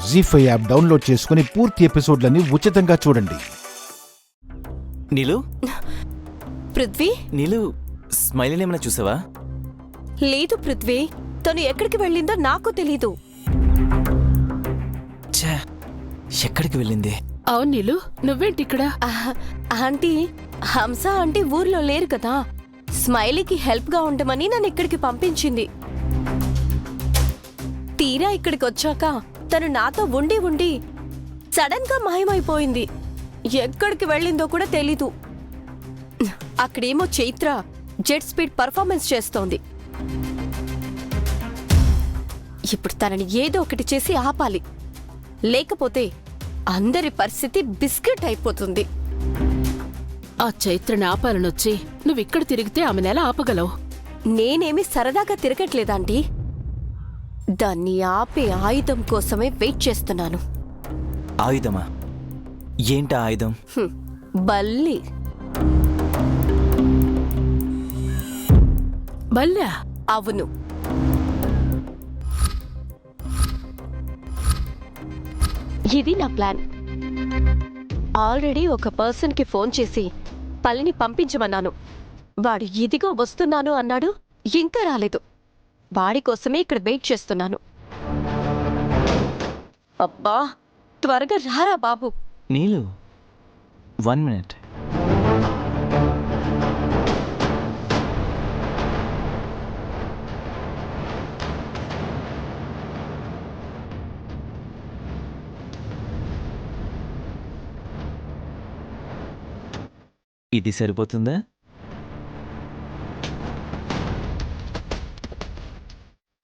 జీ5 app download చేసుకుని పూర్తి ఎపిసోడ్లని ఉచితంగా చూడండి. నీలు పృథ్వీ, నీలు స్మైలీని ఏమైనా చూసావా? లేదు పృథ్వీ, తను ఎక్కడికి వెళ్ళిందో నాకు తెలీదు. ఛే, ఎక్కడికి వెళ్ళింది? అవును నీలు, నువ్వేంటి ఇక్కడ? ఆంటీ, హంస ఆంటీ ఊర్లో లేరు కదా, స్మైలీకి హెల్ప్ గా ఉండమని నన్ను ఇక్కడికి పంపించింది. తీరా ఇక్కడికి వచ్చాక తను నాతో ఉండి ఉండి సడన్ గా మాయమైపోయింది. ఎక్కడికి వెళ్ళిందో కూడా తెలీదు. అక్కడేమో చైత్ర జెట్ స్పీడ్ పర్ఫార్మెన్స్ చేస్తోంది. ఇప్పుడు తనని ఏదో ఒకటి చేసి ఆపాలి, లేకపోతే అందరి పరిస్థితి బిస్కెట్ అయిపోతుంది. ఆ చైత్రని ఆపాలనొచ్చి నువ్విక్కడ తిరిగితే ఆమెనెలా ఆపగలవు? నేనేమి సరదాగా తిరగట్లేదాంటీ, దాన్ని ఆపే ఆయుధం కోసమే వెయిట్ చేస్తున్నాను. ఆయుధమా? ఏంటా ఆయుధం? బల్లి. బల్లా? అవును. ఇది నా ప్లాన్. ఆల్రెడీ ఒక పర్సన్కి ఫోన్ చేసి పల్లిని పంపించమన్నాను. వాడు ఇదిగో వస్తున్నాను అన్నాడు, ఇంకా రాలేదు. వాడి కోసమే ఇక్కడ వెయిట్ చేస్తున్నాను. అబ్బా, త్వరగా రారా బాబు. నీలు 1 minute. ఇది సరిపోతుందా?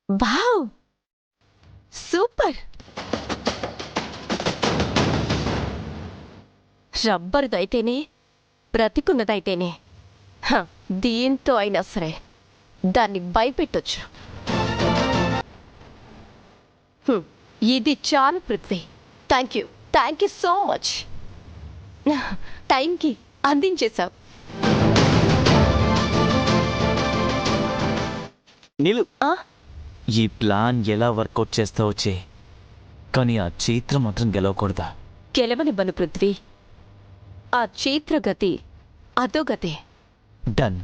Wow, super. రబ్బర్దైతేనే, బ్రతికున్నదైతేనే, దీంతో అయినా సరే దాన్ని భయపెట్టొచ్చు. ఇది చాలు Prithvi. Thank you so much. టైంకి అందించేశావు. నీలు, ఈ ప్లాన్ ఎలా వర్కౌట్ చేస్తావో చే, కానీ ఆ చైత్ర మాత్రం గెలవకూడదా? గెలవనివ్వను పృథ్వీ. ఆ చైత్ర గతి అదో గతే. డన్.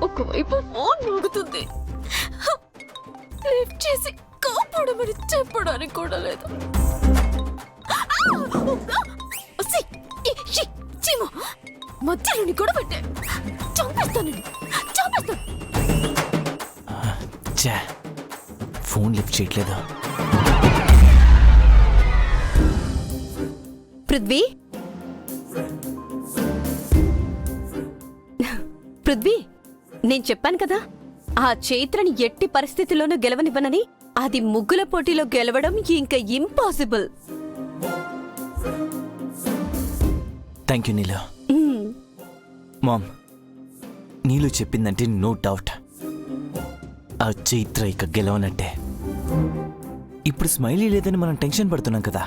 ఒకవైపు ఫోన్ మోగుతుంది, లిఫ్ట్ చేసి కాపాడమని చెప్పడానికి కూడా లేదు. మధ్యలోని కూడా పెట్టే చంపేస్తాను. ఛే, ఫోన్ లిఫ్ట్ చేయట్లేదు. పృథ్వీ, పృథ్వీ, నేను చెప్పాను కదా ఆ చైత్రని ఎట్టి పరిస్థితిలోనూ గెలవనివ్వనని. అది ముగ్గుల పోటీలో గెలవడం ఇంకా impossible. Thank you Neelu. Ma'am, Neelu చెప్పిందంటే నో డౌట్ ఆ చైత్ర ఇక గెలవనట్టే. ఇప్పుడు స్మైలీ లేదని మనం టెన్షన్ పడుతున్నాం కదా,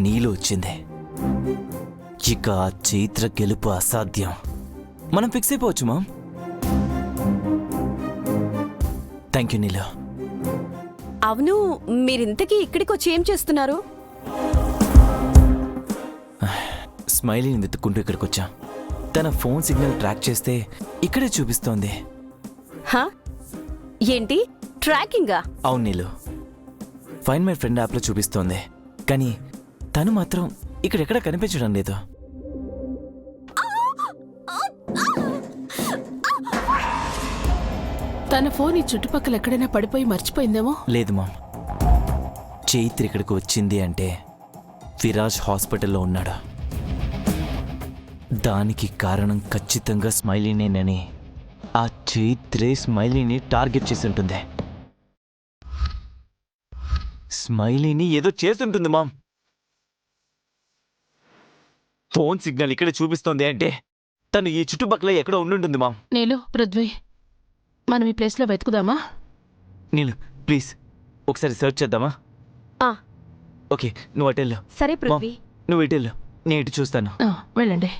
నీలు వచ్చింది. ఇక ఆ చైత్ర గెలుపు అసాధ్యం. మనం ఫిక్స్ అయిపోవచ్చు మామ్. థ్యాంక్ యూ నీలు. అవును, మీరింతకీ ఇక్కడికి వచ్చి ఏం చేస్తున్నారు? స్మైలీని వెతుక్కుంటూ ఇక్కడికి వచ్చాం. తన ఫోన్ సిగ్నల్ ట్రాక్ చేస్తే ఇక్కడే చూపిస్తోంది. హా? ఏంటి ట్రాకింగా? అవును నీలు, ఫైన్ మై ఫ్రెండ్ యాప్లో చూపిస్తోంది, కానీ తను మాత్రం ఇక్కడెక్కడ కనిపించడం లేదు. తన ఫోన్ ఈ చుట్టుపక్కల ఎక్కడైనా పడిపోయి మర్చిపోయిందేమో. లేదు మామ్, చైత్ర ఇక్కడికి వచ్చింది అంటే విరాజ్ హాస్పిటల్లో ఉన్నాడు. దానికి కారణం ఖచ్చితంగా స్మైలీనేనని ఆ చైత్రే స్మైలీని టార్గెట్ చేసి ఉంటుంది. స్మైలీని ఏదో చేస్తుంటుంది మామ్. ఫోన్ సిగ్నల్ ఇక్కడ చూపిస్తోంది అంటే తను ఈ చుట్టుపక్కల ఎక్కడో ఉండుంటుంది మామ్. నీలు, పృథ్వీ, మనం ఈ ప్లేస్లో వెతుకుదామా? నీలు ప్లీజ్ ఒకసారి సెర్చ్ చేద్దామా? ఓకే, నువ్వు అటు వెళ్ళు. సరే పృథ్వీ, నువ్వు ఇటు వెళ్ళు, నేను ఇటు చూస్తాను. వెళ్ళండి.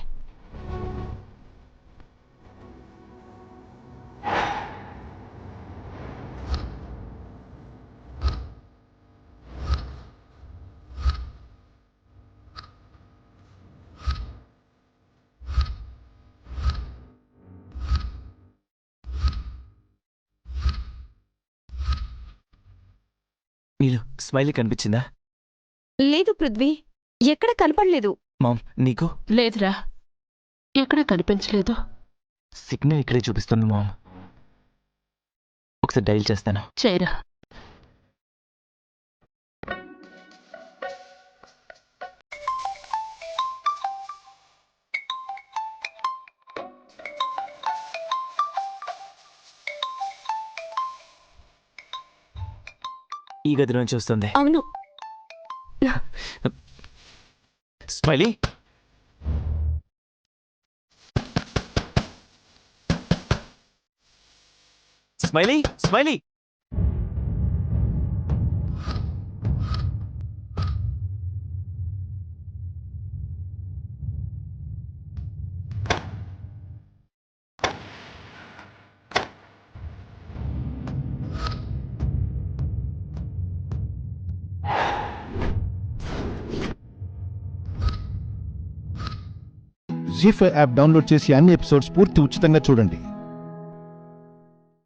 నీలు, స్మైలీ కనిపించిందా? లేదు పృథ్వీ, ఎక్కడ కనపడలేదు. మామ్, నీకు? లేదురా, ఎక్కడా కనిపించలేదు. సిగ్నల్ ఇక్కడే చూపిస్తుంది మామ్. ఒకసారి డైల్ చేస్తాను. చేయరా. ఈ గది నుంచి వస్తుంది. అవును. Smiley, smiley, smiley. Zee five app download చేసి అన్ని ఎపిసోడ్స్ పూర్తి ఉచితంగా చూడండి.